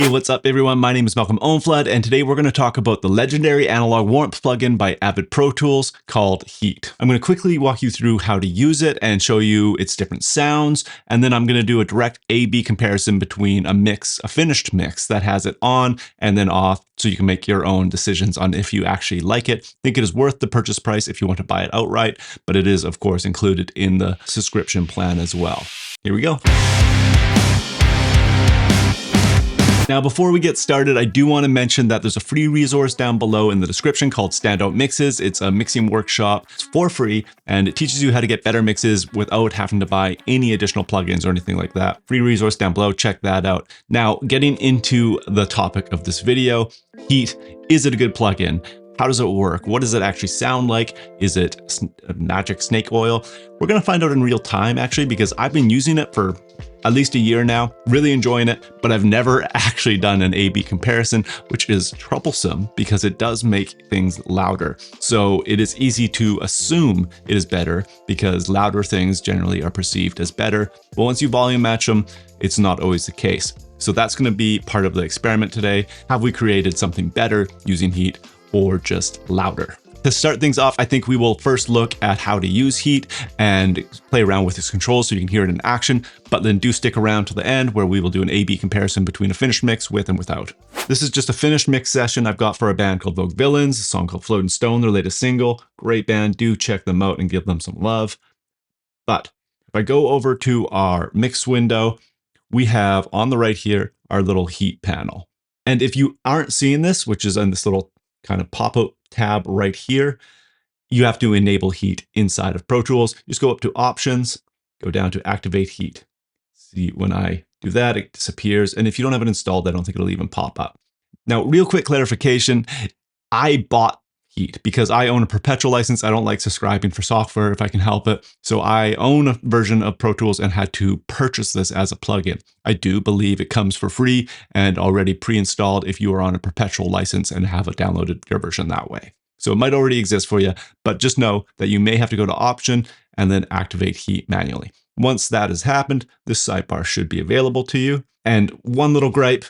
Hey, what's up everyone? My name is Malcolm Owen-Flood, and today we're going to talk about the legendary analog warmth plugin by AVID Pro Tools called Heat. I'm going to quickly walk you through how to use it and show you its different sounds, and then I'm going to do a direct A/B comparison between a finished mix that has it on and then off, so you can make your own decisions on if you actually like it. I think it is worth the purchase price if you want to buy it outright, but it is of course included in the subscription plan as well. Here we go. Now, before we get started, I do want to mention that there's a free resource down below in the description called Standout Mixes. It's a mixing workshop. It's for free, and it teaches you how to get better mixes without having to buy any additional plugins or anything like that. Free resource down below, check that out. Now, getting into the topic of this video, Heat, is it a good plugin? How does it work? What does it actually sound like? Is it magic snake oil? We're going to find out in real time, actually, because I've been using it for at least a year now, really enjoying it, but I've never actually done an A/B comparison, which is troublesome because it does make things louder. So it is easy to assume it is better because louder things generally are perceived as better. But once you volume match them, it's not always the case. So that's going to be part of the experiment today. Have we created something better using Heat or just louder? To start things off, I think we will first look at how to use Heat and play around with its controls so you can hear it in action, but then do stick around to the end where we will do an A/B comparison between a finished mix with and without. This is just a finished mix session I've got for a band called Vogue Villains, a song called Floating Stone, their latest single. Great band, do check them out and give them some love. But if I go over to our mix window, we have on the right here our little Heat panel. And if you aren't seeing this, which is on this little kind of pop-out tab right here, you have to enable Heat inside of Pro Tools. Just go up to Options, go down to Activate Heat. See, when I do that, it disappears. And if you don't have it installed, I don't think it'll even pop up. Now, real quick clarification, I bought Heat because I own a perpetual license. I don't like subscribing for software if I can help it. So I own a version of Pro Tools and had to purchase this as a plugin. I do believe it comes for free and already pre-installed if you are on a perpetual license and have it downloaded your version that way. So it might already exist for you, but just know that you may have to go to Option and then activate Heat manually. Once that has happened, this sidebar should be available to you. And one little gripe,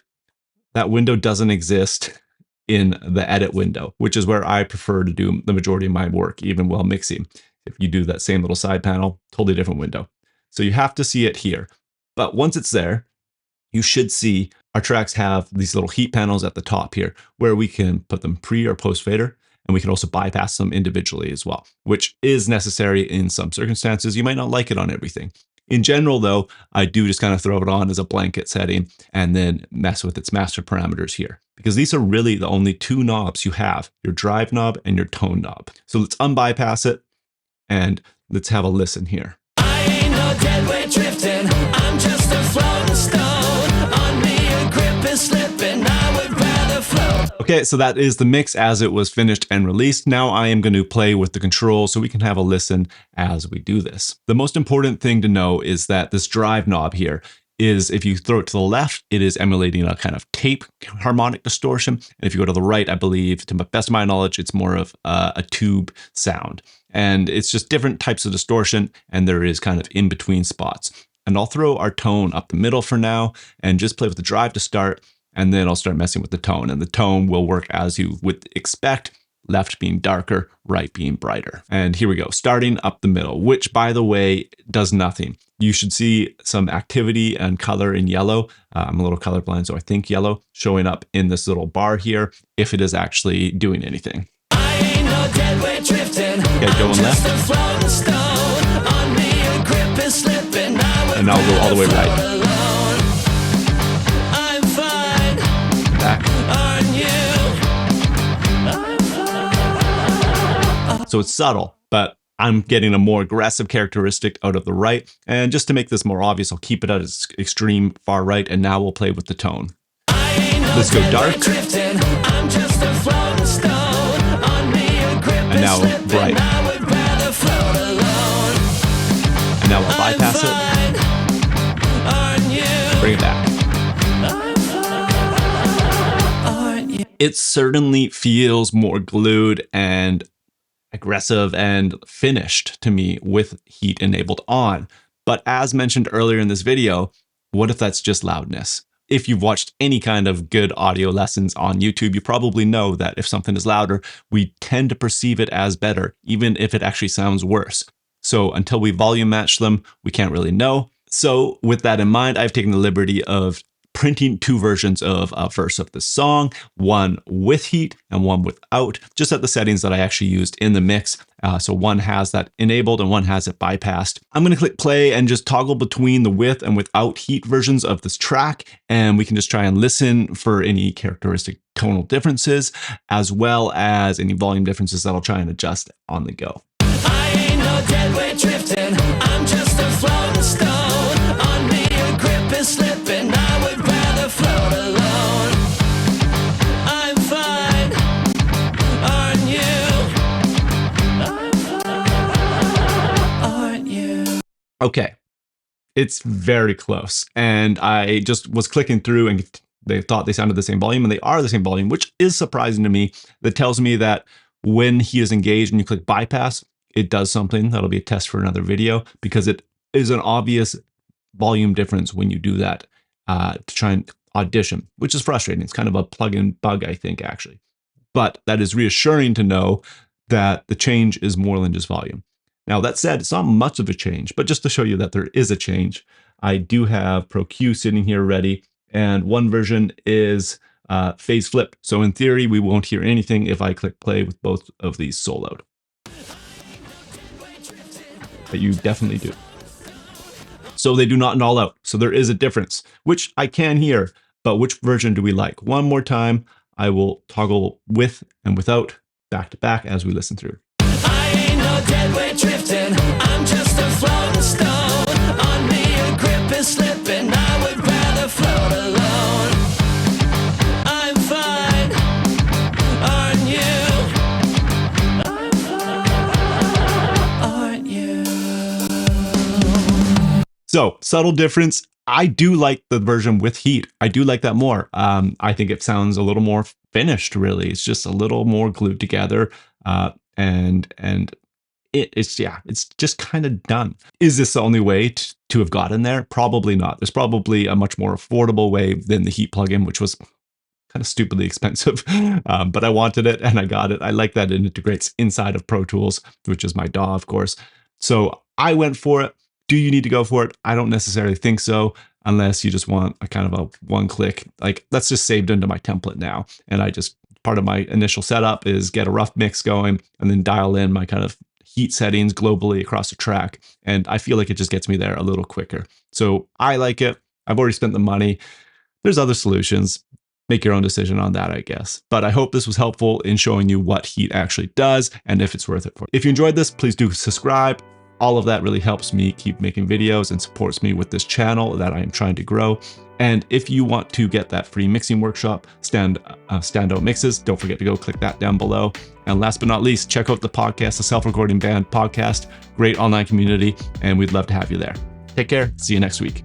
that window doesn't exist in the edit window, which is where I prefer to do the majority of my work, even while mixing. If you do that same little side panel, totally different window. So you have to see it here. But once it's there, you should see our tracks have these little heat panels at the top here, where we can put them pre or post fader, and we can also bypass them individually as well, which is necessary in some circumstances. You might not like it on everything. In general, though, I do just kind of throw it on as a blanket setting and then mess with its master parameters here, because these are really the only two knobs you have, your drive knob and your tone knob. So let's unbypass it and let's have a listen here. I ain't no dead weight drifting, I'm just a floating stone. On me a grip is slipping, I would rather float. Okay, so that is the mix as it was finished and released. Now I am going to play with the controls so we can have a listen as we do this. The most important thing to know is that this drive knob here is, if you throw it to the left, it is emulating a kind of tape harmonic distortion. And if you go to the right, I believe, to the best of my knowledge, it's more of a tube sound. And it's just different types of distortion, and there is kind of in-between spots. And I'll throw our tone up the middle for now and just play with the drive to start, and then I'll start messing with the tone. And the tone will work as you would expect, left being darker, right being brighter. And here we go, starting up the middle, which, by the way, does nothing. You should see some activity and color in yellow. I'm a little colorblind, so I think yellow, showing up in this little bar here if it is actually doing anything. I ain't no dead weight drifting, okay, going left. On me, a grip is slipping, and now I'll go all the way right. I'm fine. Back. So it's subtle, but I'm getting a more aggressive characteristic out of the right. And just to make this more obvious, I'll keep it at its extreme far right, and now we'll play with the tone. Let's go dark. And now bright. And now I'll bypass it. Bring it back. It certainly feels more glued and aggressive and finished to me with Heat enabled on. But as mentioned earlier in this video, what if that's just loudness? if you've watched any kind of good audio lessons on YouTube, you probably know that if something is louder, we tend to perceive it as better, even if it actually sounds worse. So until we volume match them, we can't really know. So with that in mind, I've taken the liberty of printing 2 versions of a verse of the song, one with heat and one without, just at the settings that I actually used in the mix. So one has that enabled and one has it bypassed. I'm going to click play and just toggle between the with and without heat versions of this track, and we can just try and listen for any characteristic tonal differences, as well as any volume differences that I'll try and adjust on the go. I ain't no dead weight drifting, I'm just a floating stone. On me a grip is slipping, I would rather float alone. I'm fine, aren't you? I'm fine, aren't you? Okay, it's very close. And I just was clicking through and they thought they sounded the same volume, and they are the same volume, which is surprising to me. That tells me that when he is engaged and you click bypass, it does something. That'll be a test for another video, because it is an obvious volume difference when you do that to try and audition, which is frustrating. It's kind of a plug-in bug, I think, actually. But that is reassuring to know that the change is more than just volume. Now, that said, it's not much of a change, but just to show you that there is a change, I do have Pro Q sitting here ready, and one version is phase flip. So in theory, we won't hear anything if I click play with both of these soloed. But you definitely do. So they do not null out. So there is a difference, which I can hear, but which version do we like? One more time, I will toggle with and without back to back as we listen through. I ain't no dead weight drifting, I'm just a floating stone. On me a grip is slipping, I would rather float alone. I'm fine, aren't you? I'm fine, aren't you? So subtle difference. I do like the version with heat. I do like that more. I think it sounds a little more finished, really. It's just a little more glued together. And it's just kind of done. Is this the only way to have gotten there? Probably not. There's probably a much more affordable way than the heat plugin, which was kind of stupidly expensive, but I wanted it and I got it. I like that it integrates inside of Pro Tools, which is my DAW, of course. So I went for it. Do you need to go for it? I don't necessarily think so, unless you just want a kind of a one click, like that's just saved into my template now. And I just, part of my initial setup is get a rough mix going and then dial in my kind of heat settings globally across the track. And I feel like it just gets me there a little quicker. So I like it. I've already spent the money. There's other solutions. Make your own decision on that, I guess. But I hope this was helpful in showing you what heat actually does and if it's worth it for you. If you enjoyed this, please do subscribe. All of that really helps me keep making videos and supports me with this channel that I am trying to grow. And if you want to get that free mixing workshop, Standout Mixes, don't forget to go click that down below. And last but not least, check out the podcast, the Self-Recording Band podcast, great online community, and we'd love to have you there. Take care. See you next week.